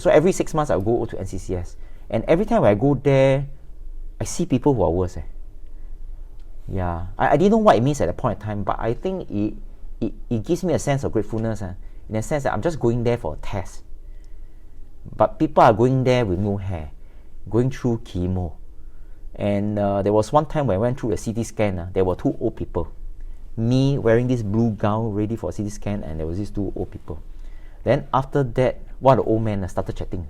So every 6 months I'll go to NCCS. And every time when I go there, I see people who are worse. Yeah, I didn't know what it means at that point in time, but I think it gives me a sense of gratefulness, in the sense that I'm just going there for a test. But people are going there with no hair, going through chemo. And there was one time when I went through a CT scan, there were 2 old people. Me wearing this blue gown ready for a CT scan, and there was these 2 old people. Then after that, one of the old men started chatting.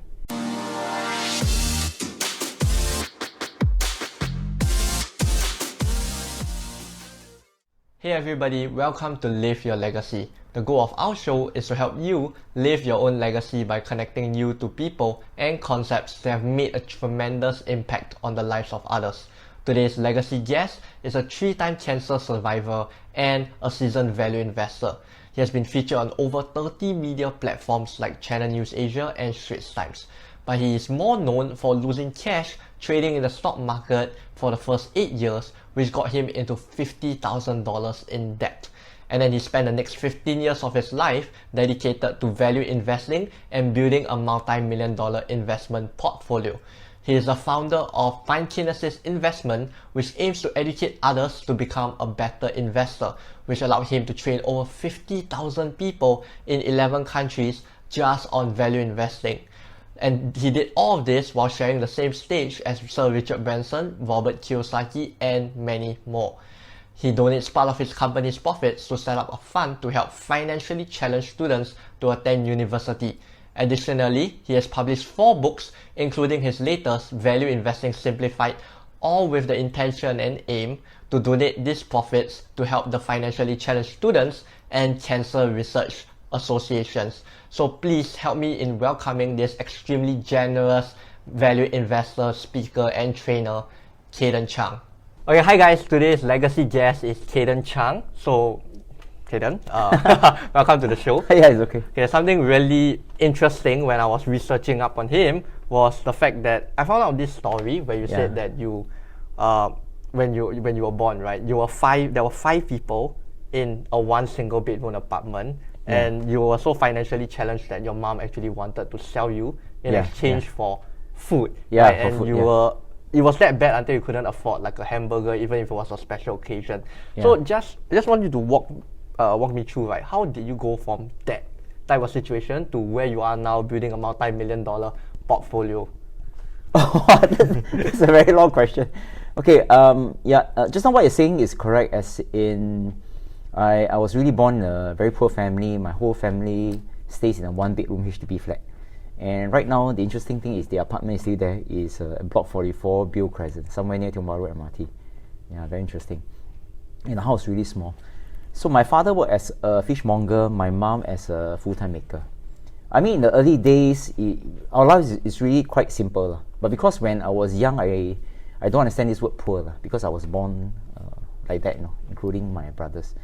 Hey everybody, welcome to Live Your Legacy. The goal of our show is to help you live your own legacy by connecting you to people and concepts that have made a tremendous impact on the lives of others. Today's legacy guest is a 3-time cancer survivor and a seasoned value investor. He has been featured on over 30 media platforms like Channel News Asia and Straits Times. But he is more known for losing cash trading in the stock market for the first 8 years, which got him into $50,000 in debt. And then he spent the next 15 years of his life dedicated to value investing and building a multi-million-dollar investment portfolio. He is the founder of Kinesis Investment, which aims to educate others to become a better investor, which allowed him to train over 50,000 people in 11 countries just on value investing. And he did all of this while sharing the same stage as Sir Richard Branson, Robert Kiyosaki, and many more. He donates part of his company's profits to set up a fund to help financially challenged students to attend university. Additionally, he has published 4 books, including his latest, Value Investing Simplified, all with the intention and aim to donate these profits to help the financially challenged students and cancer research associations. So please help me in welcoming this extremely generous value investor, speaker, and trainer, Cayden Chang. Okay, hi guys, today's legacy guest is Cayden Chang. So, Cayden, welcome to the show. Yeah, it's okay. Okay, something really interesting when I was researching up on him was the fact that I found out this story where you said that you, when you were born, right, there were 5 people in a 1 single bedroom apartment. And you were so financially challenged that your mom actually wanted to sell you in exchange for food. Yeah, right? for And food, you were, it was that bad until you couldn't afford like a hamburger, even if it was a special occasion. So I just want you to walk me through, right? How did you go from that type of situation to where you are now, building a multi-million-dollar portfolio? That's a very long question. Okay, just now what you're saying is correct, as in I was really born in a very poor family. My whole family stays in a 1-bedroom HDB flat. And right now, the interesting thing is the apartment is still there. It's Block 44, Bill Crescent, somewhere near Tiong Bahru MRT. Yeah, very interesting. And the house is really small. So my father worked as a fishmonger, my mom as a full-time maker. I mean, in the early days, our life is really quite simple. But because when I was young, I don't understand this word poor, because I was born like that, including my brothers.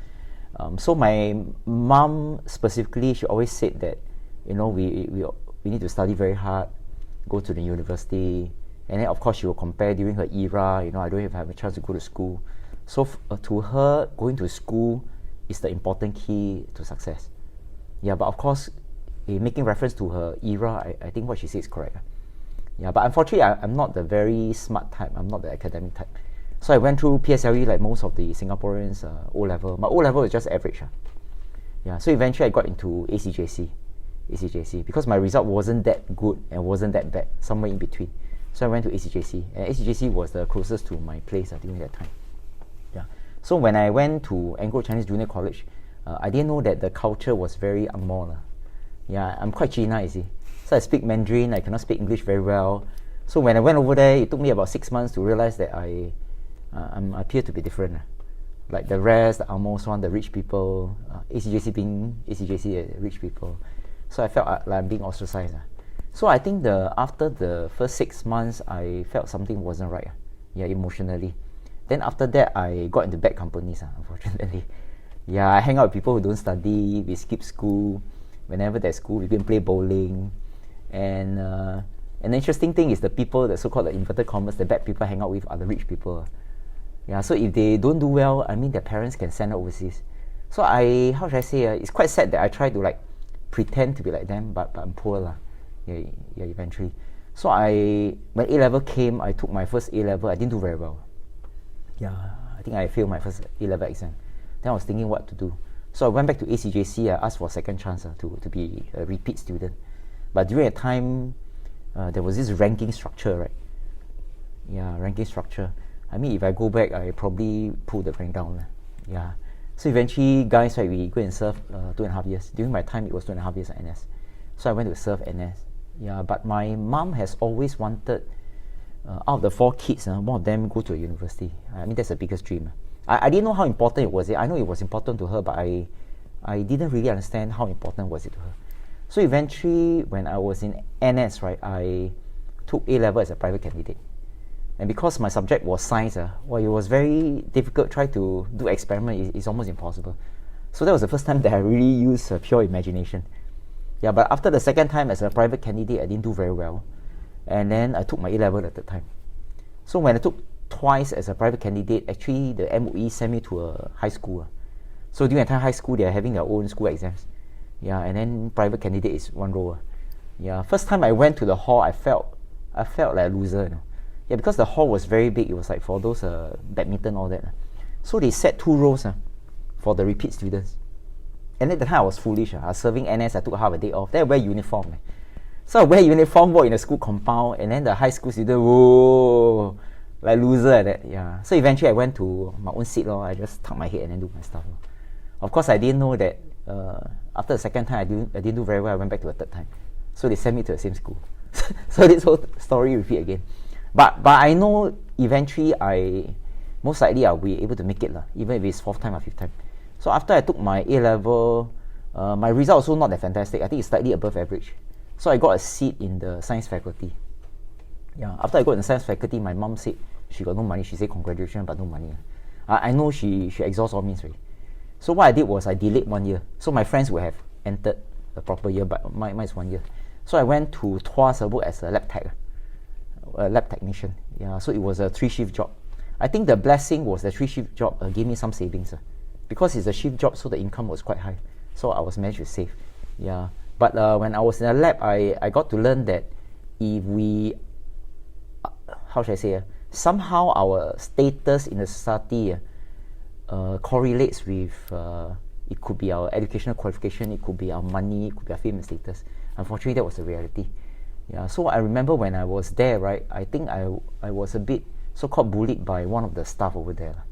So my mom specifically, she always said that, we need to study very hard, go to the university, and then of course she will compare during her era, I don't even have a chance to go to school. So to her, going to school is the important key to success. Yeah, but of course, making reference to her era, I think what she says is correct. Yeah, but unfortunately, I'm not the very smart type. I'm not the academic type. So I went through PSLE like most of the Singaporeans, O-level. My O-level is just average. Yeah, so eventually I got into ACJC because my result wasn't that good and wasn't that bad, somewhere in between. So I went to ACJC, and ACJC was the closest to my place during that time. Yeah. So when I went to Anglo Chinese Junior College, I didn't know that the culture was very Angmo. Yeah, I'm quite China, you see. So I speak Mandarin, I cannot speak English very well. So when I went over there, it took me about 6 months to realize that I appear to be different. Like the rest, the Angmos one, the rich people, ACJC being ACJC, rich people. So I felt like I'm being ostracized. So I think after the first 6 months, I felt something wasn't right. Emotionally. Then after that, I got into bad companies, unfortunately. Yeah, I hang out with people who don't study, we skip school. Whenever there's school, we can play bowling. And an interesting thing is the people, the so-called the inverted commas, the bad people hang out with are the rich people. Yeah, so if they don't do well, I mean, their parents can send them overseas. So how should I say, it's quite sad that I try to pretend to be like them, but I'm poor. Yeah, eventually. So when A-level came, I took my first A-level. I didn't do very well. Yeah, I think I failed my first A-level exam. Then I was thinking what to do. So I went back to ACJC. I asked for a second chance to be a repeat student. But during that time, there was this ranking structure, right? Yeah, ranking structure. I mean, if I go back, I probably pull the rank down. Yeah. So eventually, guys, right, we go and serve 2.5 years. During my time, it was 2.5 years at NS. So I went to serve NS. Yeah, but my mom has always wanted, out of the 4 kids, one of them go to a university. I mean, that's the biggest dream. I didn't know how important it was. I know it was important to her, but I didn't really understand how important was it to her. So eventually, when I was in NS, right, I took A-level as a private candidate. And because my subject was science, it was very difficult. Try to do experiment is almost impossible. So that was the first time that I really used pure imagination. Yeah, but after the second time as a private candidate, I didn't do very well. And then I took my A-level at the time. So when I took twice as a private candidate, actually the MOE sent me to a high school. So during the time high school, they are having their own school exams. Yeah, and then private candidate is one row. Yeah, first time I went to the hall, I felt like a loser, you know. Yeah, because the hall was very big. It was like for those badminton, all that. So they set 2 rows for the repeat students. And at the time I was foolish. I was serving NS, I took half a day off. Then I wear uniform. So I wear uniform, walk in the school compound, and then the high school student, whoa, like loser like that. Yeah. So eventually I went to my own seat. I just tuck my head and then do my stuff. Of course, I didn't know that after the second time, I didn't do very well. I went back to the third time. So they sent me to the same school. So this whole story repeat again. But I know eventually most likely I'll be able to make it, even if it's 4th time or 5th time. So after I took my A-level, my result also not that fantastic. I think it's slightly above average. So I got a seat in the science faculty. Yeah, after I got in the science faculty, my mom said she got no money. She said congratulations, but no money. I know she exhausted all means already. So what I did was I delayed 1 year. So my friends would have entered the proper year, but mine is 1 year. So I went to Tuas work as a lab technician. Yeah, so it was a 3-shift job. I think the blessing was the 3-shift job gave me some savings. Because it's a shift job, so the income was quite high. So I was managed to save. Yeah. But when I was in the lab, I got to learn that if we, how should I say, somehow our status in the society correlates with, it could be our educational qualification, it could be our money, it could be our fame and status. Unfortunately, that was the reality. Yeah, so I remember when I was there, right, I think I was a bit so-called bullied by one of the staff over there.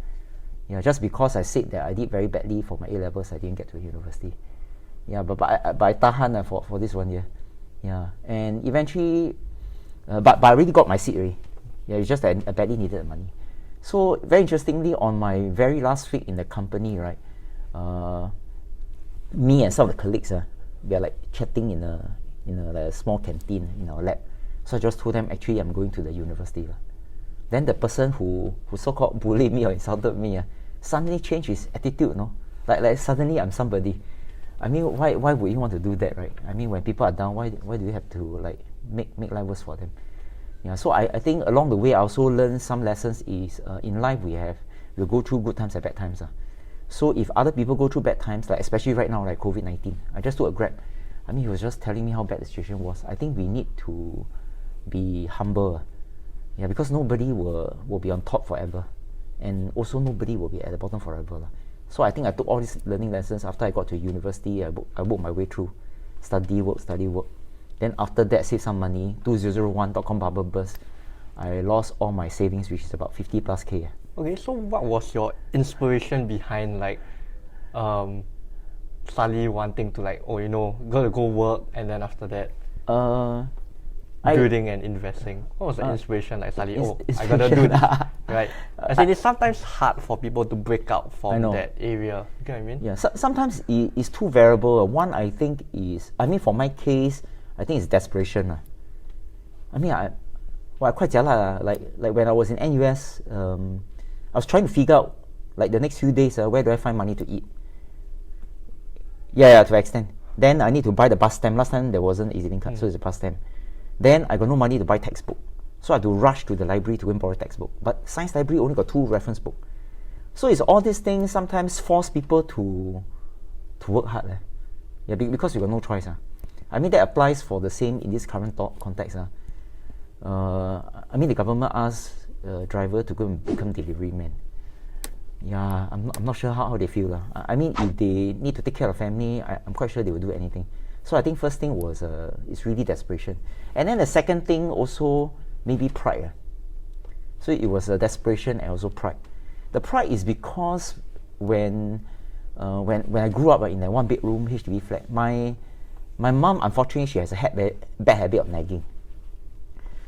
Yeah, just because I said that I did very badly for my A-levels, I didn't get to university. Yeah, but I tahan for this 1 year. Yeah, and eventually, but I really got my seat already. Yeah, it's just that I badly needed the money. So very interestingly, on my very last week in the company, right, me and some of the colleagues, we are like chatting in a small canteen in our lab. So I just told them, actually, I'm going to the university. Then the person who so-called bullied me or insulted me suddenly changed his attitude, no? Like suddenly I'm somebody. I mean, why would you want to do that, right? I mean, when people are down, why do you have to like make life worse for them? Yeah, so I think along the way I also learned some lessons is in life we'll go through good times and bad times. So if other people go through bad times, like especially right now, like COVID-19, I just took a Grab. I mean, he was just telling me how bad the situation was. I think we need to be humble. Yeah, because nobody will be on top forever. And also nobody will be at the bottom forever. So I think I took all these learning lessons after I got to university. I worked my way through. Study work. Then after that, save some money. 2001 dotcom bubble burst. I lost all my savings, which is about 50 plus K. Okay, so what was your inspiration behind like suddenly wanting to like, gotta go work, and then after that building and investing? What was the inspiration like suddenly, I gotta do that, right? I think it's sometimes hard for people to break out from that area. You get what I mean? Yeah, sometimes it's too variable. One, I think is, for my case, I think it's desperation. I mean, I quite jialat. Like when I was in NUS, I was trying to figure out like the next few days, where do I find money to eat? Yeah, to extend. Then I need to buy the bus stamp. Last time there wasn't EZ-Link card, so it's a bus stamp. Then I got no money to buy textbook, so I had to rush to the library to go and borrow textbook. But science library only got 2 reference book. So it's all these things sometimes force people to work hard. Yeah, because you got no choice. I mean, that applies for the same in this current context. I mean, the government asked driver to go and become delivery man. Yeah, I'm not sure how they feel. I mean, if they need to take care of family, I'm quite sure they will do anything. So I think first thing was it's really desperation. And then the second thing also maybe pride. So it was a desperation and also pride. The pride is because when I grew up in a one-bedroom HDB flat, my mom, unfortunately, she has a bad habit of nagging.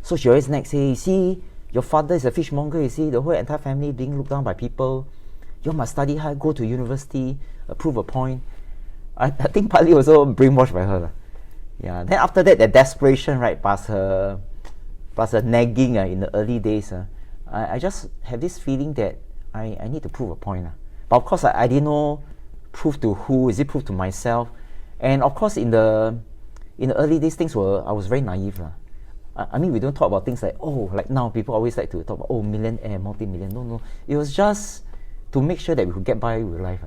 So she always nag, say, you see, your father is a fishmonger, you see, the whole entire family being looked down by people. You must study hard, go to university, prove a point. I think partly also brainwashed by her. Yeah. Then after that, the desperation, right, plus her nagging in the early days, I just have this feeling that I need to prove a point. But of course, I didn't know prove to who, is it prove to myself? And of course, in the early days, I was very naive. I mean, we don't talk about things like, like now people always like to talk about, millionaire, multi-million. No. It was just to make sure that we could get by with life.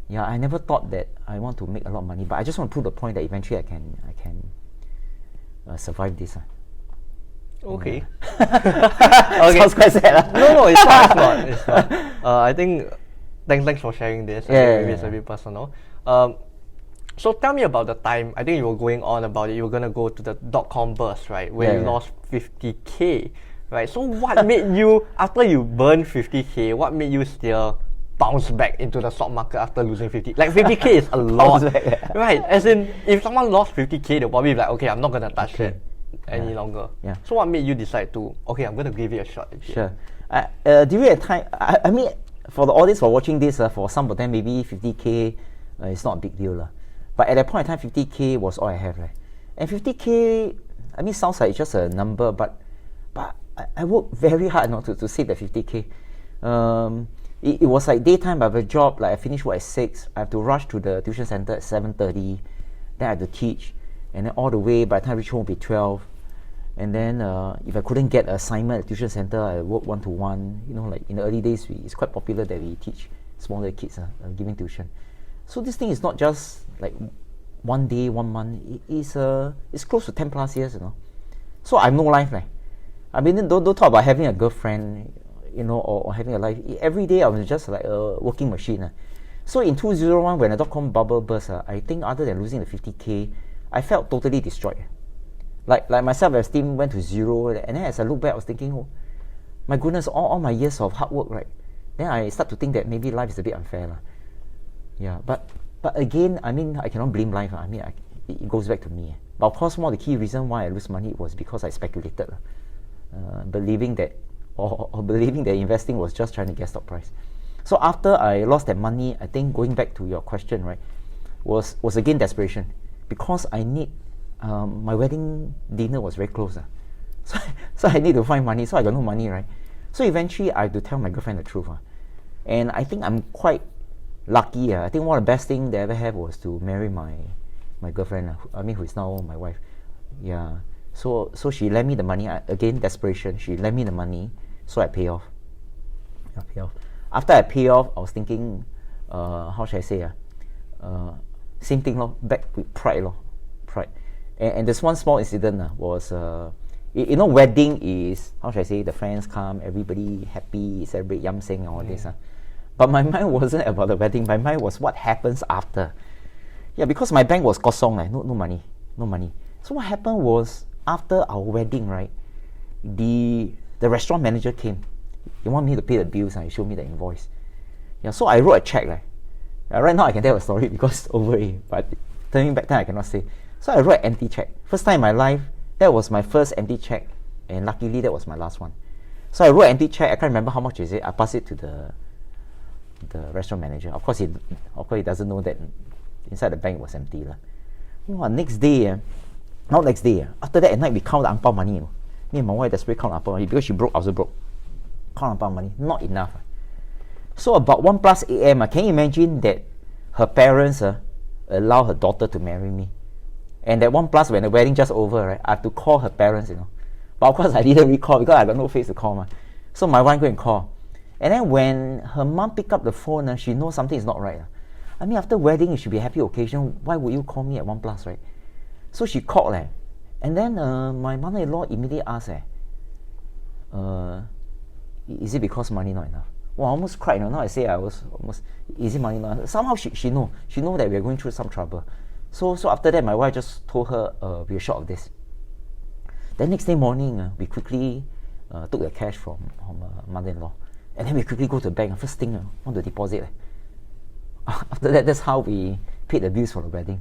Yeah, I never thought that I want to make a lot of money, but I just want to prove the point that eventually I can survive this. Okay. Okay. Sounds quite sad. No, it's not. It's not. I think, thanks for sharing this. Maybe it's a bit personal. So tell me about the time, I think you were going on about it, you were going to go to the dotcom burst, right? Where you lost 50K, right? So what made you, after you burned 50K, what made you still bounce back into the stock market after losing 50? Like 50K is a lot, right? As in, if someone lost 50K, they'll probably be like, okay, I'm not going to touch it any longer. Yeah. So what made you decide to, okay, I'm going to give it a shot again? Sure. During a time, I mean, for the audience for watching this, for some of them, maybe 50K is not a big deal. But at that point in time, 50K was all I have. And 50K, I mean, sounds like it's just a number, but I worked very hard to save that 50K. It was like daytime. I have a job, like I finish work at 6, I have to rush to the tuition center at 7:30, then I have to teach, and then all the way, by the time I reach home, it'll be 12. And then if I couldn't get an assignment at the tuition center, I work one-to-one. You know, like in the early days, it's quite popular that we teach smaller kids giving tuition. So this thing is not just like 1 day, 1 month. It's close to 10 plus years, So I have no life. I mean, don't talk about having a girlfriend, or having a life. Every day I was just like a working machine. So in 2001, when the dotcom bubble burst, I think other than losing the 50K, I felt totally destroyed. Like my self-esteem went to zero. And then as I look back, I was thinking, oh, my goodness, all my years of hard work, right? Then I start to think that maybe life is a bit unfair. Yeah, but again, I mean, I cannot blame life. I mean, it goes back to me. But of course, one of the key reasons why I lose money was because I speculated, believing that investing was just trying to get stock price. So after I lost that money, I think going back to your question, right, was again desperation, because I need my wedding dinner was very close. So I need to find money. So I got no money, right? So eventually I had to tell my girlfriend the truth. And I think I'm quite lucky. I think one of the best things that I ever had was to marry my girlfriend, who is now my wife. Yeah. So she lent me the money. Again, desperation. She lent me the money, so I pay off. After I pay off, I was thinking, how should I say? Same thing, back with pride. Pride. And this one small incident was, wedding is, how should I say, the friends come, everybody happy, celebrate, yam sing, all this. But my mind wasn't about the wedding. My mind was what happens after. Yeah, because my bank was kosong, no money. So what happened was, after our wedding, right, the restaurant manager came. He wanted me to pay the bills, and he showed me the invoice. Yeah, so I wrote a check. Right now I can tell a story because over it, but turning back then I cannot say. So I wrote an empty check. First time in my life, that was my first empty check, and luckily that was my last one. So I wrote an empty check. I can't remember how much is it. I passed it to the restaurant manager. Of course he doesn't know that inside the bank was empty. Next day, after that at night we count the ang pao money. Me and my wife desperately count ang pao money because she broke, I also broke. Count ang pao money, not enough. So about 1+ a.m. Can you imagine that her parents allow her daughter to marry me? And at 1+, when the wedding just over, right, I have to call her parents, But of course I didn't recall because I got no face to call. So my wife go and call. And then when her mom picked up the phone, she knows something is not right. I mean, after wedding, it should be a happy occasion. Why would you call me at 1+, right? So she called and then my mother-in-law immediately asked is it because money not enough? Well, I almost cried. Now I say I was almost, is it money not enough? Somehow she know that we are going through some trouble. So after that, my wife just told her we are short of this. Then next day morning, we quickly took the cash from mother-in-law, and then we quickly go to the bank. First thing, want to deposit. After that, that's how we paid the bills for the wedding.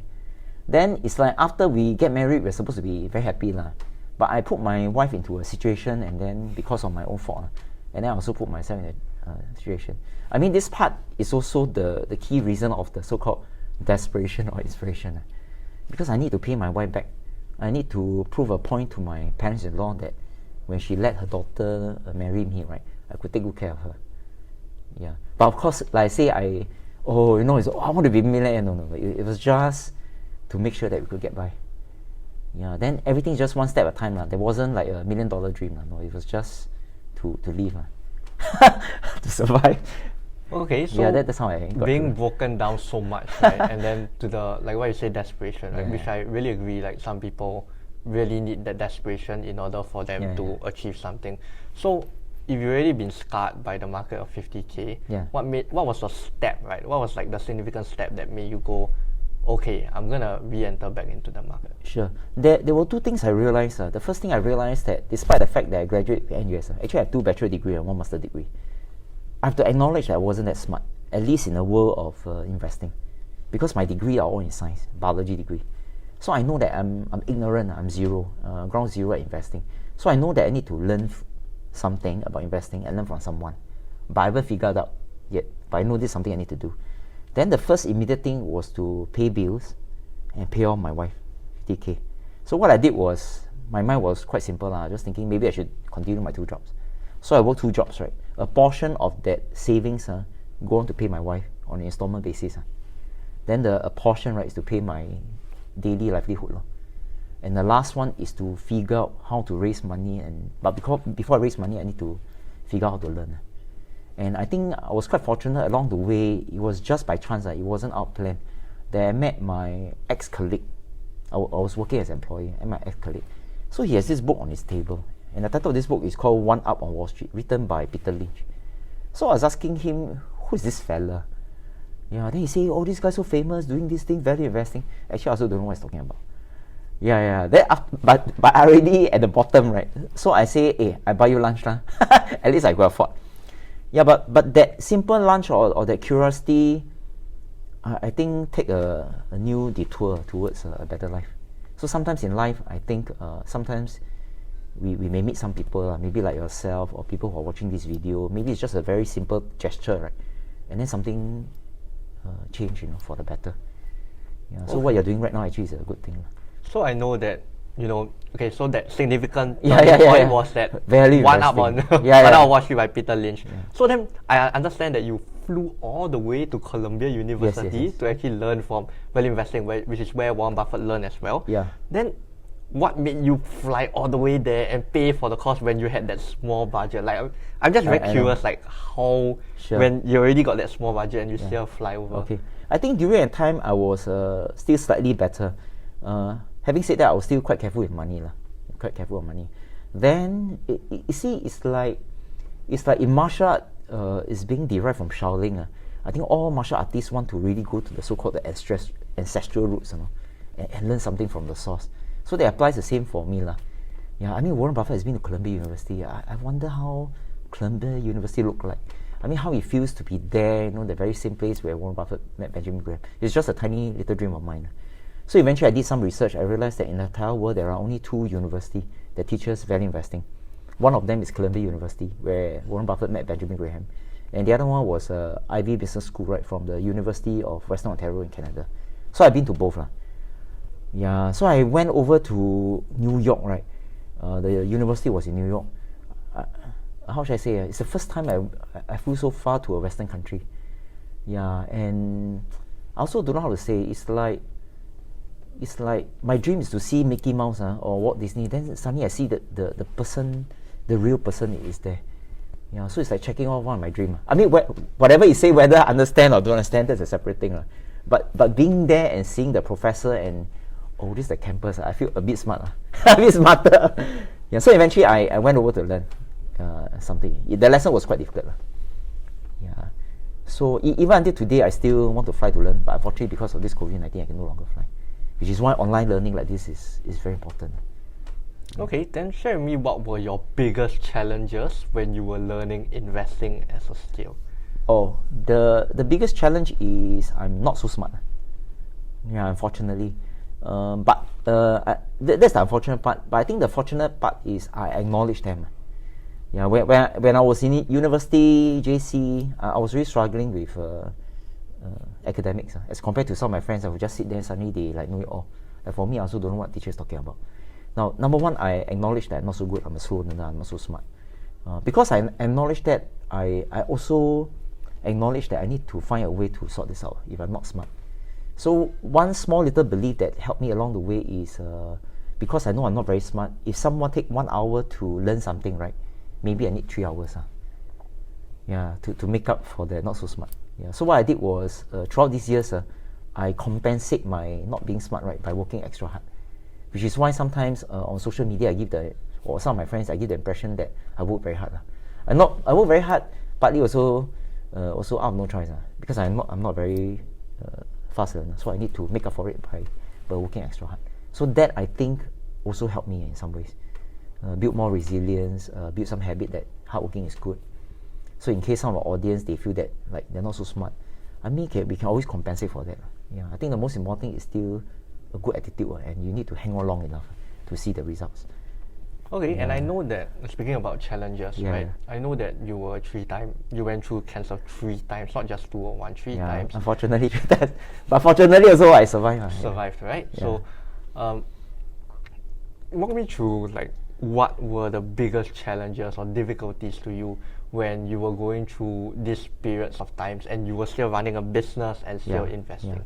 Then it's like after we get married, we're supposed to be very happy lah. But I put my wife into a situation, and then because of my own fault, and then I also put myself in a situation. I mean, this part is also the key reason of the so-called desperation or inspiration. Because I need to pay my wife back. I need to prove a point to my parents-in-law that when she let her daughter marry me, right, I could take good care of her. Yeah. But of course, like I say, I want to be a millionaire. No. It was just to make sure that we could get by. Yeah. Then everything's just one step at a time. There wasn't like $1 million dream. No, it was just to live. To survive. Okay, so yeah, that's how I got being broken down so much, right? And then to the, like what you say, desperation, right? Which I really agree, like some people really need that desperation in order for them to achieve something. So if you've already been scarred by the market of 50K, what was the step, right? What was like the significant step that made you go, okay, I'm gonna re-enter back into the market? Sure. There were two things I realized. The first thing I realized that despite the fact that I graduated at NUS, actually I have 2 bachelor degree and 1 master degree. I have to acknowledge that I wasn't that smart, at least in the world of investing, because my degree are all in science, biology degree. So I know that I'm ignorant, I'm zero, ground zero at investing. So I know that I need to learn something about investing and learn from someone. But I haven't figured out yet, but I know this is something I need to do. Then the first immediate thing was to pay bills and pay off my wife, 50K. So what I did was, my mind was quite simple, just thinking maybe I should continue my 2 jobs. So I worked 2 jobs, right? A portion of that savings go on to pay my wife on an installment basis. Then a portion, right, is to pay my daily livelihood. And the last one is to figure out how to raise money. But before I raise money, I need to figure out how to learn. And I think I was quite fortunate along the way. It was just by chance, it wasn't our plan, that I met my ex-colleague. I was working as an employee, and my ex-colleague. So he has this book on his table. And the title of this book is called One Up on Wall Street, written by Peter Lynch. So I was asking him, who is this fella? Then he said, oh, this guy's so famous, doing this thing, value investing. Actually, I also don't know what he's talking about. Then but already at the bottom, right? So I say, hey, I buy you lunch, at least I could afford. But that simple lunch or that curiosity, I think take a new detour towards a better life. So sometimes in life, I think sometimes we may meet some people, maybe like yourself or people who are watching this video. Maybe it's just a very simple gesture, right? And then something change, for the better. So what you're doing right now actually is a good thing. So I know that, okay, so that significant point was that Value One Up on One Up Wall Street by Peter Lynch. So then I understand that you flew all the way to Columbia University to actually learn from value investing, which is where Warren Buffett learned as well. Then what made you fly all the way there and pay for the course when you had that small budget? Like, I'm just very curious, like how, when you already got that small budget and you still fly over. Okay, I think during that time I was still slightly better. Having said that, I was still quite careful with money, Then you see, it's like in martial art is being derived from Shaolin. I think all martial artists want to really go to the so-called ancestral roots, and learn something from the source. So that applies the same for me, I mean, Warren Buffett has been to Columbia University. I wonder how Columbia University looked like. I mean, how it feels to be there, the very same place where Warren Buffett met Benjamin Graham. It's just a tiny little dream of mine. So eventually I did some research. I realized that in the entire world there are only 2 universities that teaches value investing. One of them is Columbia University, where Warren Buffett met Benjamin Graham. And the other one was Ivy Business School, right, from the University of Western Ontario in Canada. So I've been to both. So I went over to New York, right. The university was in New York. How should I say? It's the first time I flew so far to a Western country. And I also don't know how to say. It's like my dream is to see Mickey Mouse or Walt Disney. Then suddenly I see the person, the real person is there. So it's like checking off one of my dreams. I mean, whatever you say, whether I understand or don't understand, that's a separate thing. But being there and seeing the professor and oh, this is the campus. I feel a bit smart. A bit smarter. Yeah, so eventually I went over to learn something. The lesson was quite difficult. Yeah. So even until today, I still want to fly to learn. But unfortunately, because of this COVID-19, I can no longer fly. Which is why online learning like this is very important. Okay, then share with me what were your biggest challenges when you were learning investing as a skill? Oh, the biggest challenge is I'm not so smart. Yeah, unfortunately. That's the unfortunate part. But I think the fortunate part is I acknowledge them. Yeah, when I was in university, JC, I was really struggling with academics. As compared to some of my friends, I would just sit there and suddenly they like know it all. Like for me, I also don't know what teacher is talking about. Now, number one, I acknowledge that I'm not so good, I'm a slow learner, I'm not so smart. Because I acknowledge that, I also acknowledge that I need to find a way to sort this out if I'm not smart. So one small little belief that helped me along the way is, because I know I'm not very smart, if someone take 1 hour to learn something, right, maybe I need 3 hours. Yeah, to make up for the not so smart. Yeah. So what I did was, throughout these years, I compensate my not being smart, right, by working extra hard. Which is why sometimes on social media or some of my friends, I give the impression that I work very hard. I work very hard, partly also out of no choice, because I'm not very fast learner, so I need to make up for it by working extra hard. So that I think also helped me in some ways, build more resilience, build some habit that hard working is good. So in case some of our audience they feel that like they're not so smart, I mean we can always compensate for that. Yeah, I think the most important thing is still a good attitude, and you need to hang on long enough to see the results. Okay, and I know that, speaking about challenges, Yeah. right? I know that you went through cancer 3 times, not just 2 or 1, 3 times. Unfortunately, but fortunately also I survived. Survived, right? Yeah. So, walk me through like what were the biggest challenges or difficulties to you when you were going through these periods of times and you were still running a business and still investing?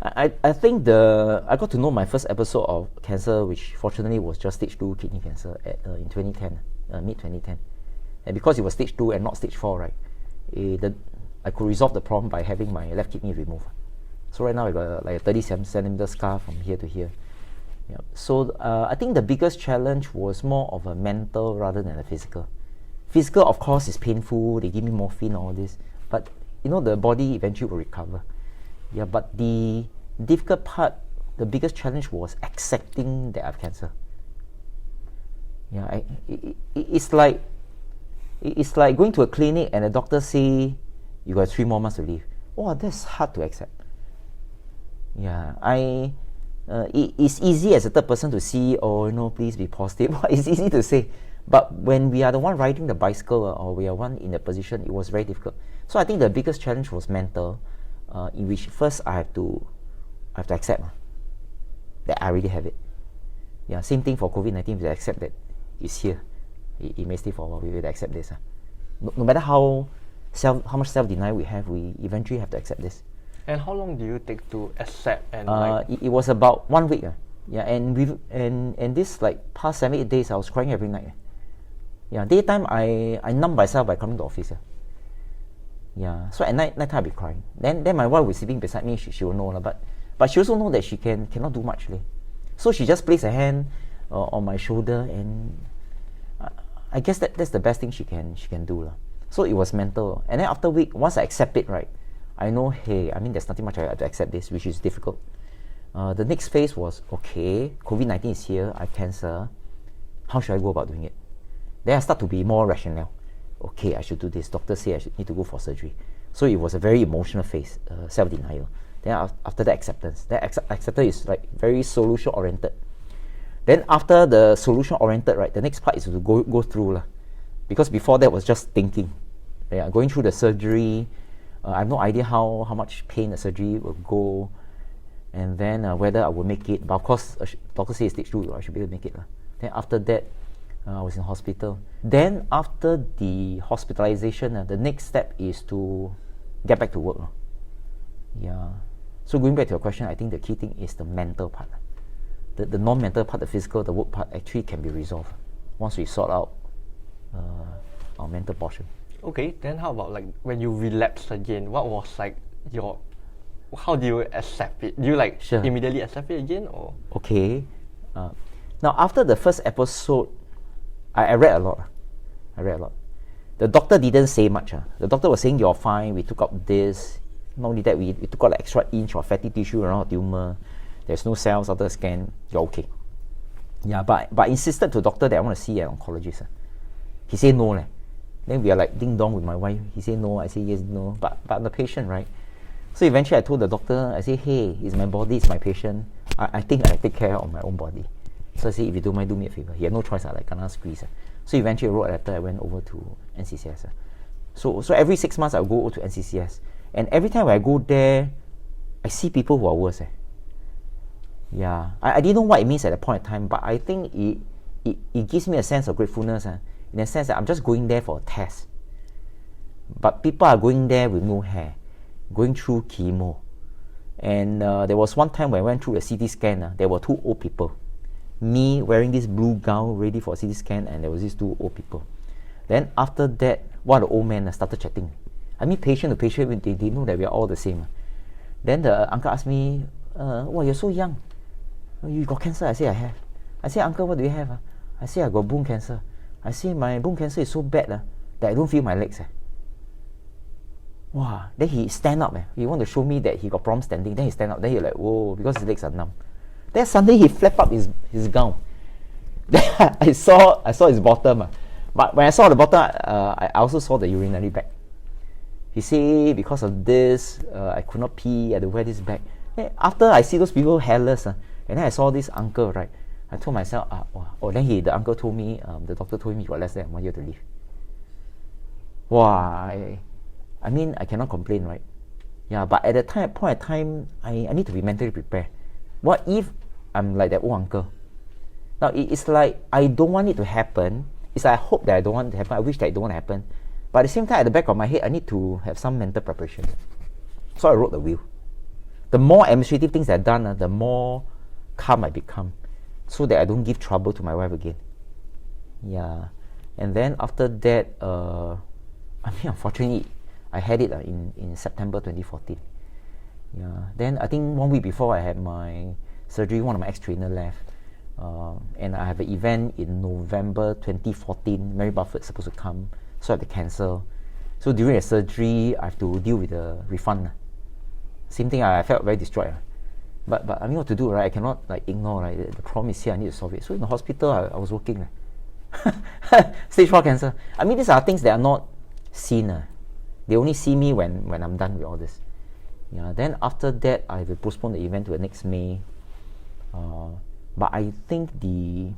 I think I got to know my first episode of cancer, which fortunately was just stage 2 kidney cancer in 2010, mid 2010. And because it was stage 2 and not stage 4, right, I could resolve the problem by having my left kidney removed. So right now I got like a 37cm scar from here to here. Yeah. So I think the biggest challenge was more of a mental rather than a physical. Physical, of course, is painful. They give me morphine, all this, but the body eventually will recover. Yeah, but the difficult part, the biggest challenge was accepting that I have cancer. Yeah, it's like going to a clinic and the doctor say you got 3 more months to live. Oh, that's hard to accept. Yeah, it's easy as a third person to see, please be positive. It's easy to say, but when we are the one riding the bicycle or we are one in the position, it was very difficult. So I think the biggest challenge was mental. In which first I have to accept that I already have it. Yeah, same thing for COVID-19. We accept that it's here. It may stay for a while. We will accept this. No matter how much self-denial we have, we eventually have to accept this. And how long do you take to accept and it was about 1 week. Yeah, and this like past 7-8 days, I was crying every night. Yeah, daytime I numb myself by coming to office. Yeah, so at nighttime I'll be crying. Then my wife was sitting beside me. She will know, but she also know that she cannot do much. So she just placed her hand on my shoulder, and I guess that's the best thing she can do. So it was mental. And then after a week, once I accept it, right, I know, hey, I mean, there's nothing much I have to accept this, which is difficult. The next phase was, okay, COVID-19 is here, I have cancer. How should I go about doing it? Then I start to be more rational. Okay, I should do this. Doctor say I need to go for surgery. So it was a very emotional phase, self-denial. Then after that, acceptance. That acceptance is like very solution-oriented. Then after the solution-oriented, right, the next part is to go through. Because before that was just thinking. Yeah, going through the surgery, I have no idea how much pain the surgery will go, and then whether I will make it. But of course, doctor says stage 2, I should be able to make it. Then after that, I was in hospital. Then after the hospitalization, the next step is to get back to work. Yeah. So going back to your question, I think the key thing is the mental part. The non-mental part, the physical, the work part actually can be resolved once we sort out our mental portion. Okay, then how about like when you relapsed again? What was like your how do you accept it? Do you like Sure. immediately accept it again, or? Okay. Now, after the first episode, I read a lot. I read a lot. The doctor didn't say much. The doctor was saying, you're fine. We took out this. Not only that, we took out an extra inch of fatty tissue around the tumor. There's no cells after the scan. You're okay. Yeah, but I insisted to the doctor that I want to see an oncologist. He said no. Then we are like ding dong with my wife. He said no. I say yes, no. But I'm the patient, right? So eventually I told the doctor, I say, hey, it's my body, it's my patient. I think I take care of my own body. So I say, if you don't mind, do me a favor. He had no choice, like gonna squeeze. So eventually I wrote a letter, I went over to NCCS. So every 6 months I would go over to NCCS. And every time when I go there, I see people who are worse. Yeah, I didn't know what it means at that point in time, but I think it gives me a sense of gratefulness, in the sense that I'm just going there for a test. But people are going there with no hair, going through chemo. And there was one time when I went through a CT scan, there were 2 old people. Me wearing this blue gown ready for a CT scan, and there was these 2 old people. Then after that, one of the old men started chatting. I mean, patient to patient, they know that we are all the same. Then the uncle asked me, oh, you're so young. You got cancer? I say, I have. I say, uncle, what do you have? I say, I got bone cancer. I say, my bone cancer is so bad that I don't feel my legs. Wow. Then he stand up. He want to show me that he got problem standing. Then he stand up. Then he like, whoa, because his legs are numb. Then suddenly he flap up his gown. Then I saw his bottom. But when I saw the bottom, I also saw the urinary bag. He say, because of this, I could not pee, I had to wear this bag. Then after I see those people hairless, and then I saw this uncle, right? I told myself, then the uncle told me, the doctor told me he got less than 1 year to live. Wow, I mean, I cannot complain, right? Yeah, but at that point in time, I need to be mentally prepared. What if I'm like that old uncle? Now, it's like, I don't want it to happen. It's like, I hope that I don't want it to happen. I wish that it don't want to happen. But at the same time, at the back of my head, I need to have some mental preparation. So I wrote the will. The more administrative things I've done, the more calm I become, so that I don't give trouble to my wife again. Yeah. And then after that, unfortunately, I had it in September 2014. Yeah. Then I think 1 week before I had my surgery, one of my ex-trainer left. And I have an event in November 2014. Mary Buffett's supposed to come, so I have to cancel. So during the surgery, I have to deal with the refund. Same thing, I felt very destroyed. But I mean, what to do, right? I cannot ignore, right? The problem is here, I need to solve it. So in the hospital, I was working. Stage 4 cancer. I mean, these are things that are not seen. They only see me when I'm done with all this. Yeah. Then after that, I will postpone the event to the next May. But I think during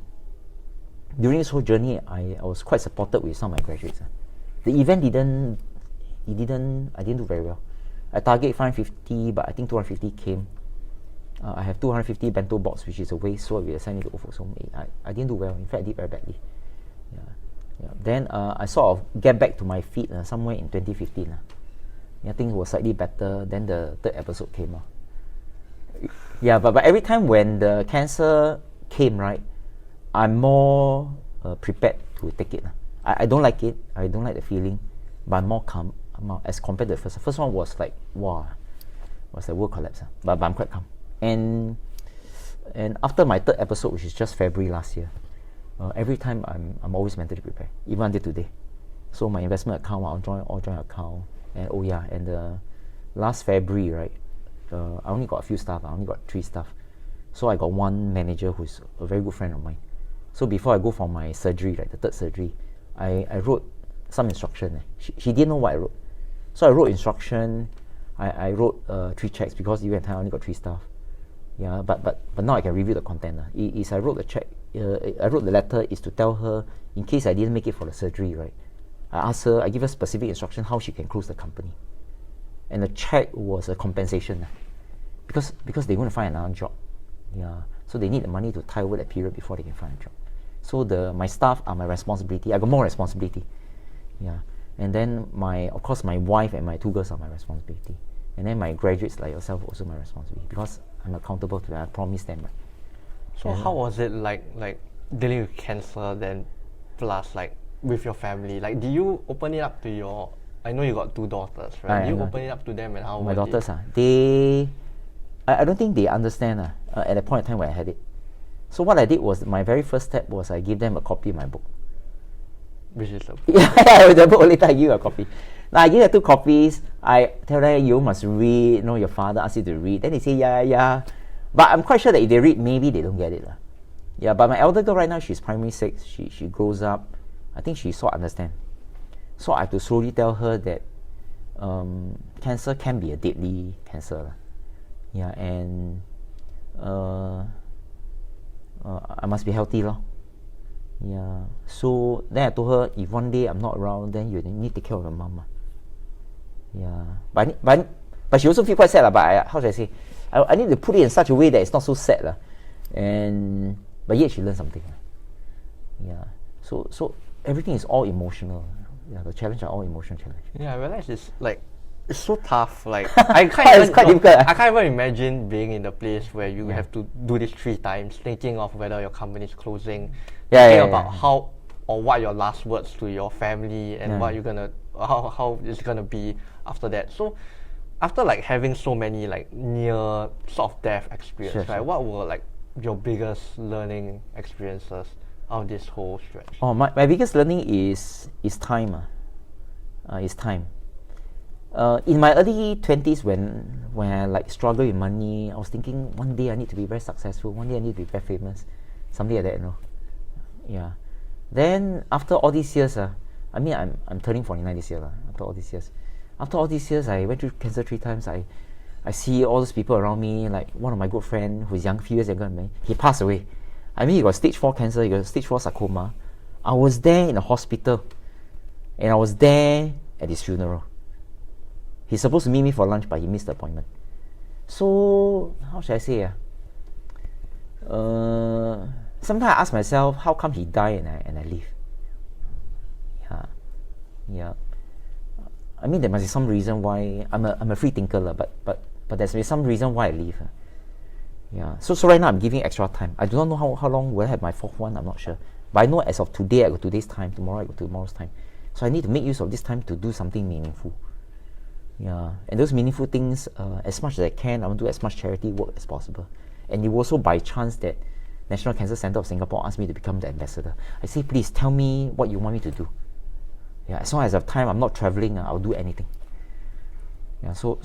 this whole journey, I was quite supported with some of my graduates. The event I didn't do very well. I target 550, but I think 250 came. I have 250 bento box, which is a waste, so we assigned it to Ofo. So I didn't do well. In fact, I did very badly. Yeah. Then I sort of get back to my feet somewhere in 2015. I think it was slightly better. Then the 3rd episode came out. Yeah, but every time when the cancer came, right, I'm more prepared to take it. I don't like it. I don't like the feeling, but I'm more calm. As compared to the first. The first one was like, wow, was the world collapse. But I'm quite calm. And after my 3rd episode, which is just February last year, every time I'm always mentally prepared, even until today. So my investment account, all joint account, and the last February, right, I only got a few staff. I only got 3 staff. So I got one manager who's a very good friend of mine. So before I go for my surgery, right, the 3rd surgery, I wrote some instruction. She didn't know what I wrote. So I wrote instruction. I wrote 3 checks because even at the time I only got 3 staff. Yeah, but now I can review the content. I wrote the check. I wrote the letter is to tell her in case I didn't make it for the surgery, right? I give her specific instruction how she can close the company. And the check was a compensation because they're going to find another job. Yeah, so they need the money to tie over that period before they can find a job. So my staff are my responsibility. I got more responsibility. Yeah, and then of course my wife and my 2 girls are my responsibility. And then my graduates like yourself also my responsibility because I'm accountable to them. I promise them. Right? So how was it like dealing with cancer then plus with your family? Did you open it up to your I know you got 2 daughters, right? You open it up to them and how my was it? daughters, I don't think they understand at the point in time when I had it. So what I did was, my very first step was I gave them a copy of my book. Which is a Yeah, the book later I give you a copy. Now I give them 2 copies. I tell them, you must read. You know, your father asks you to read. Then they say, yeah. But I'm quite sure that if they read, maybe they don't get it. Yeah, but my elder girl right now, she's primary 6. She grows up. I think she sort of understand. So I have to slowly tell her that cancer can be a deadly cancer. Yeah, and I must be healthy. Yeah. So then I told her, if one day I'm not around, then you need to take care of your mom. Yeah. But she also feel quite sad. But how should I say? I need to put it in such a way that it's not so sad. But yet she learned something. Yeah. So everything is all emotional. Yeah, the challenge are all emotional challenge. Yeah, I realize it's so tough. Like I can't even imagine being in the place where you have to do this 3 times, thinking of whether your company is closing, thinking about how or what your last words to your family and what you're gonna how it's gonna be after that. So after like having so many like near sort of death experience, right? What were like your biggest learning experiences of this whole stretch? Oh, my biggest learning is time. Is time. In my early 20s, when I like struggled with money, I was thinking one day I need to be very successful. One day I need to be very famous, something like that, you know. Yeah. Then after all these years, I'm turning 49 this year. After all these years, I went through cancer 3 times. I see all those people around me, like one of my good friends who's few years younger than me. He passed away. I mean, he got stage 4 cancer. He got stage 4 sarcoma. I was there in the hospital, and I was there at his funeral. He's supposed to meet me for lunch, but he missed the appointment. So, how should I say? Sometimes I ask myself, how come he died and I live? Yeah. I mean, there must be some reason why. I'm a free thinker, but there's some reason why I live. Yeah. So right now I'm giving extra time. I do not know how long will I have my 4th one. I'm not sure. But I know as of today, I got today's time. Tomorrow I got tomorrow's time. So I need to make use of this time to do something meaningful. Yeah, and those meaningful things, as much as I can, I want to do as much charity work as possible. And it was also by chance that National Cancer Center of Singapore asked me to become the ambassador. I say, please tell me what you want me to do. Yeah, as long as I have time, I'm not traveling, I'll do anything. Yeah, so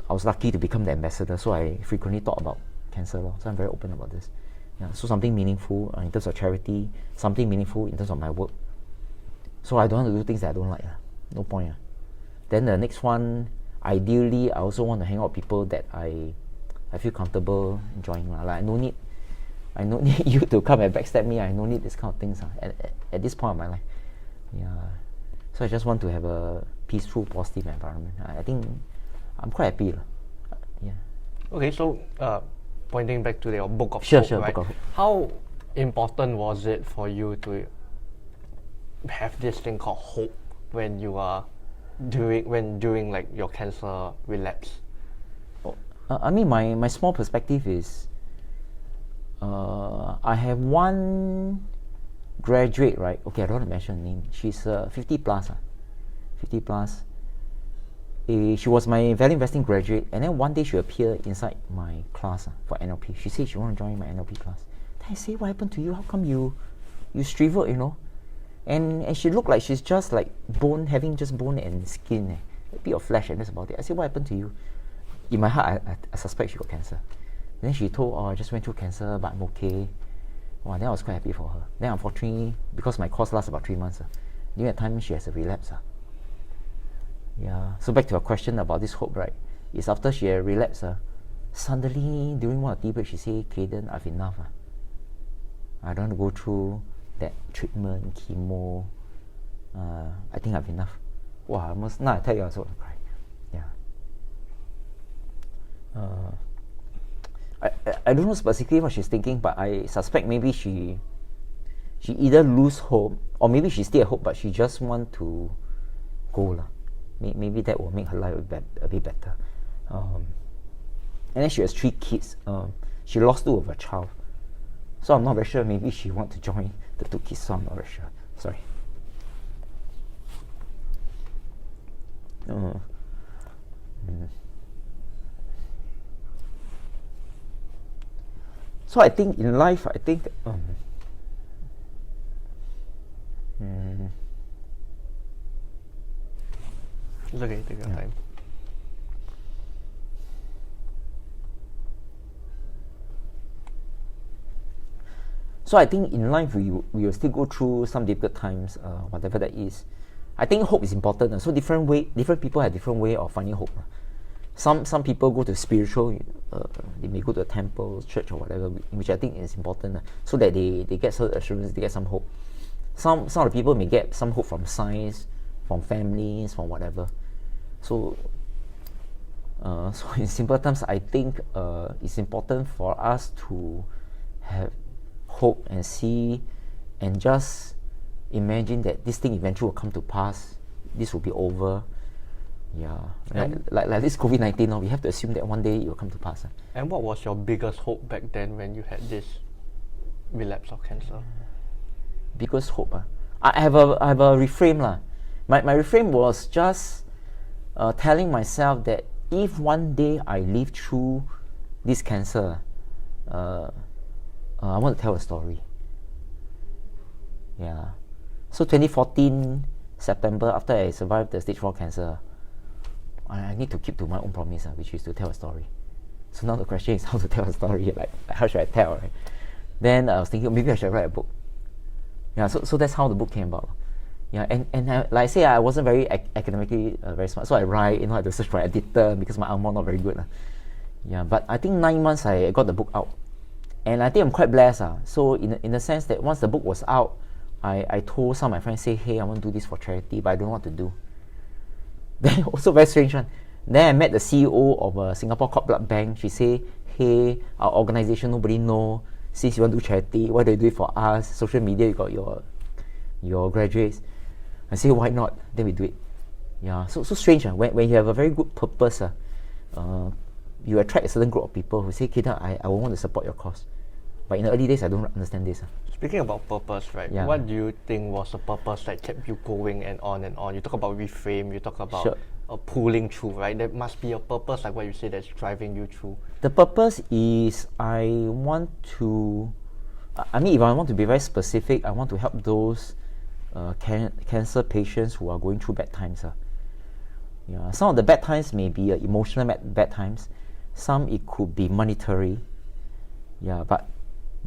I was lucky to become the ambassador, so I frequently talk about cancer. So I'm very open about this. Yeah, so something meaningful in terms of charity, something meaningful in terms of my work. So I don't want to do things that I don't like. No point. Then the next one, ideally, I also want to hang out with people that I feel comfortable enjoying. Like I no need you to come and backstab me. I no need this kind of things at this point of my life. Yeah. So I just want to have a peaceful, positive environment. I think I'm quite happy. Yeah. Okay, so pointing back to your book of hope, right? Book of Hope. How important was it for you to have this thing called hope when you are during like your cancer relapse? I mean, my small perspective is, I have one graduate, right? Okay, I don't want to mention her name. She's 50 plus. 50 plus. She was my value investing graduate, and then one day she appeared inside my class for NLP. She said she want to join my NLP class. Then I say, what happened to you? How come you shriveled, you know? And she looked like she's just like having just bone and skin, a bit of flesh, and that's about it. I said, what happened to you? In my heart, I suspect she got cancer. Then she told, I just went through cancer, but I'm okay. Wow, then I was quite happy for her. Then unfortunately, because my course lasts about 3 months, during that time she has a relapse. Yeah. So back to your question about this hope, right? Is after she had relapsed, suddenly during one of the tea breaks, she said, Cayden, I've enough. I don't want to go through that treatment, chemo. I think I've enough. Wow, now I tell you, I was going to cry. Yeah. I don't know specifically what she's thinking, but I suspect maybe she either lose hope, or maybe she still have hope, but she just want to go. Maybe that will make her life a bit better. And then she has 3 kids. She lost 2 of her child. So I'm not very sure, maybe she want to join the 2 kids, so I'm not very sure. Sorry. Uh, So I think in life, I think It's okay, take your time. so I think in life we will still go through some difficult times, whatever that is. I think hope is important. So different people have different way of finding hope. Some people go to spiritual, they may go to a temple, church or whatever, which I think is important, so that they get some assurance, they get some hope. Some of the people may get some hope from science, from families, from whatever. So in simple terms, I think it's important for us to have hope and see and just imagine that this thing eventually will come to pass. This will be over. Yeah, like this COVID-19, we have to assume that one day it will come to pass. And what was your biggest hope back then when you had this relapse of cancer? Biggest hope? I have a reframe. My reframe was just telling myself that if one day I live through this cancer, I want to tell a story. Yeah. So 2014 September, after I survived the stage 4 cancer, I need to keep to my own promise, which is to tell a story. So now the question is how to tell a story, like how should I tell, right? Then I was thinking maybe I should write a book. Yeah, so that's how the book came about. Yeah, and like I say, I wasn't very academically very smart, so I write, I had to search for an editor because my Almo not very good. Yeah, but I think 9 months I got the book out, and I think I'm quite blessed. So in the sense that once the book was out, I told some of my friends, say, hey, I want to do this for charity, but I don't know what to do. Then also very strange one. Then I met the CEO of a Singapore Cord Blood Bank. She say, hey, our organization nobody know. Since you want to do charity, why don't you do it for us? Social media, you got your graduates. I say, why not? Then we do it. Yeah, so strange. When you have a very good purpose, you attract a certain group of people who say, Cayden, I want to support your cause. But in the early days, I don't understand this. Speaking about purpose, right? Yeah. What do you think was a purpose that kept you going and on and on? You talk about reframe, you talk about Sure. Pulling through, right? There must be a purpose, like what you say, that's driving you through. The purpose is I want to, if I want to be very specific, I want to help those cancer patients who are going through bad times. Yeah, some of the bad times may be emotional bad times. Some it could be monetary. Yeah, but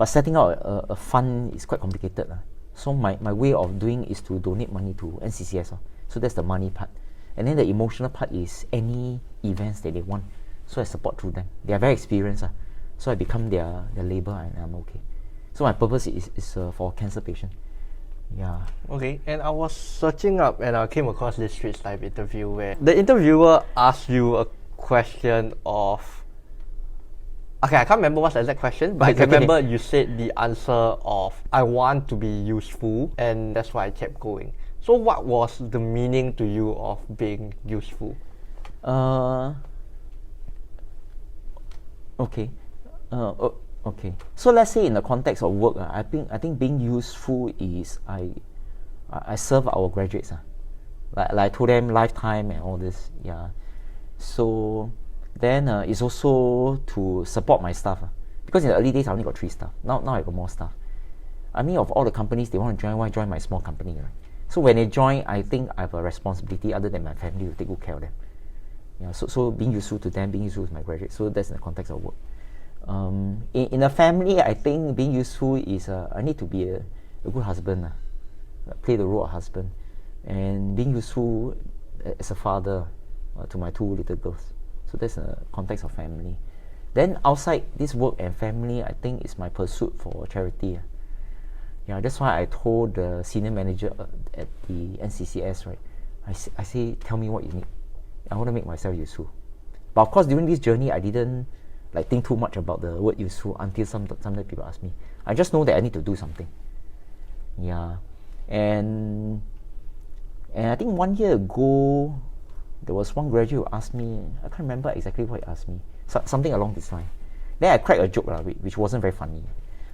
setting out a fund is quite complicated. So my way of doing is to donate money to NCCS. So that's the money part. And then the emotional part is any events that they want. So I support through them. They are very experienced. So I become their labor and I'm okay. So my purpose is for cancer patient. Yeah. Okay, and I was searching up and I came across this Streets Live interview where the interviewer asked you a question of, okay, I can't remember what's the exact question, but I can remember you said the answer of, I want to be useful, and that's why I kept going. So what was the meaning to you of being useful? Okay. Okay. So let's say in the context of work, I think being useful is I serve our graduates. Like I told them lifetime and all this. Yeah. So then it's also to support my staff. Because in the early days I only got 3 staff. Now I got more staff. I mean, of all the companies they want to join, why join my small company, right? So when they join, I think I have a responsibility other than my family to take good care of them. Yeah, so being useful to them, being useful to my graduates. So that's in the context of work. In a family, I think being useful is I need to be a good husband, play the role of husband, and being useful as a father to my 2 little girls. So that's in the context of family. Then outside this work and family, I think it's my pursuit for charity. Yeah, that's why I told the senior manager at the NCCS, right? I say, tell me what you need. I want to make myself useful. But of course, during this journey, I didn't think too much about the word useful until sometimes people ask me. I just know that I need to do something. Yeah, and I think 1 year ago, there was one graduate who asked me, I can't remember exactly what he asked me, something along this line. Then I cracked a joke, which wasn't very funny.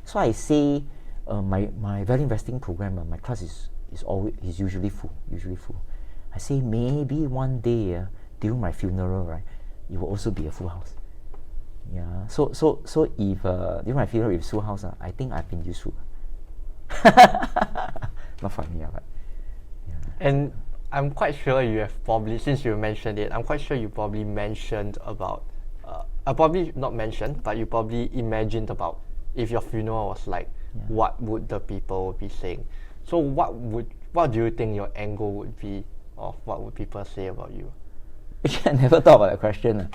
So I say, my value investing program, my class is usually full. I say maybe one day during my funeral, right, it will also be a full house. Yeah. So if during my funeral it's full house, I think I've been useful. Not funny, but yeah. And I'm quite sure you have probably, since you mentioned it, I'm quite sure you probably mentioned about, probably not mentioned, but you probably imagined about if your funeral was like, what would the people be saying? So what do you think your angle would be, of what would people say about you? I never thought about that question.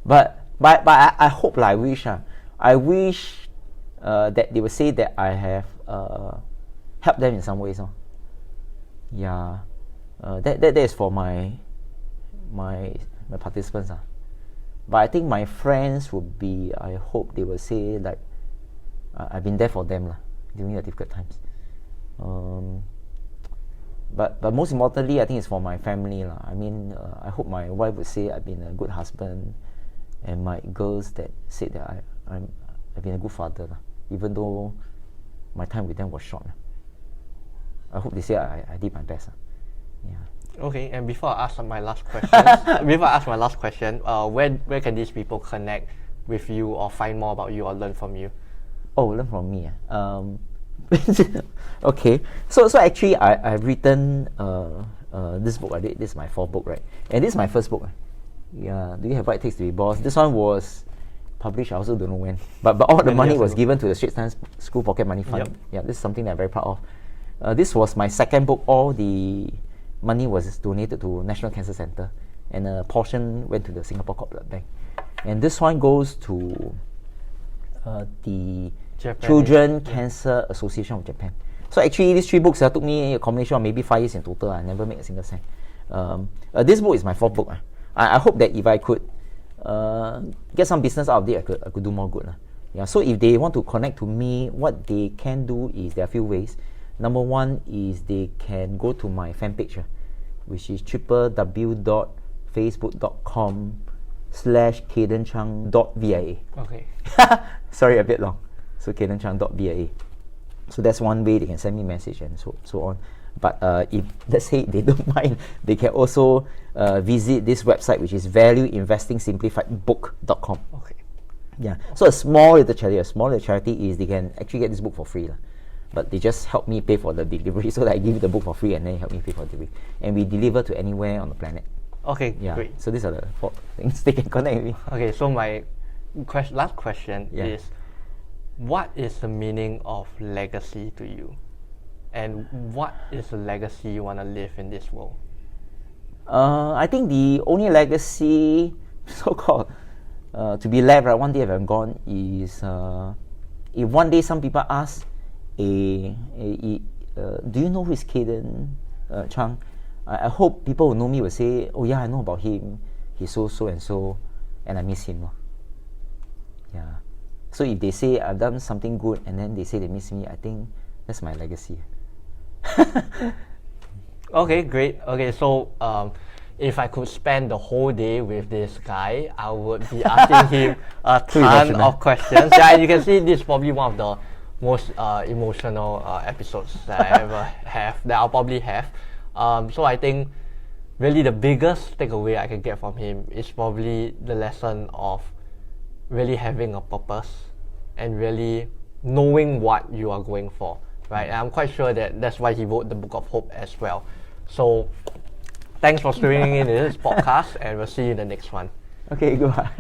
But I hope, I wish that they would say that I have helped them in some ways. Yeah. That is for my participants. But I think my friends would be, I hope they will say like, I've been there for them during the difficult times. But most importantly, I think it's for my family. I mean, I hope my wife would say I've been a good husband, and my girls that said that I've been a good father, even though my time with them was short. I hope they say I did my best. Yeah. Okay, and before I ask my last question, where can these people connect with you or find more about you or learn from you? Oh, learn from me. Okay, so actually I've written this book. This is my fourth book, right? And this is my first book. Yeah, Do You Have What It Takes to Be Boss? This one was published, I also don't know when, but all the money was given to the Straits Times School Pocket Money Fund. Yep. Yeah, this is something that I'm very proud of. This was my second book. All the money was donated to National Cancer Centre, and a portion went to the Singapore Cord Blood Bank. And this one goes to the Children Cancer Association of Japan. So actually, these three books took me a combination of maybe 5 years in total. I never made a single cent. This book is my fourth book. I hope that if I could get some business out of it, I could do more good. Yeah. So if they want to connect to me, what they can do is there are a few ways. Number one is they can go to my fan page, which is www.facebook.com/CaydenChang.via. Okay. Sorry, a bit long. So CaydenChang.via. So that's one way they can send me message and so on. But if let's say they don't mind, they can also visit this website, which is valueinvestingsimplifiedbook.com. Okay. Yeah. So a small little charity is they can actually get this book for free. But they just help me pay for the delivery, so that I give you the book for free and then help me pay for delivery. And we deliver to anywhere on the planet. Okay, Yeah. great. So these are the 4 things they can connect with me. Okay, so my last question is, what is the meaning of legacy to you? And what is the legacy you want to leave in this world? I think the only legacy, so-called, to be left, right, one day if I'm gone, is if one day some people ask, do you know who is Cayden Chang? I hope people who know me will say, oh yeah, I know about him. He's so and so, and I miss him. Yeah. So if they say I've done something good and then they say they miss me, I think that's my legacy. Okay, great. Okay, so if I could spend the whole day with this guy, I would be asking him a ton of questions. Yeah, and you can see this is probably one of the most emotional episodes that I ever have, that I'll probably have. So I think really the biggest takeaway I can get from him is probably the lesson of really having a purpose and really knowing what you are going for, right? And I'm quite sure that that's why he wrote the Book of Hope as well. So thanks for tuning in to this podcast, and we'll see you in the next one. Okay, goodbye.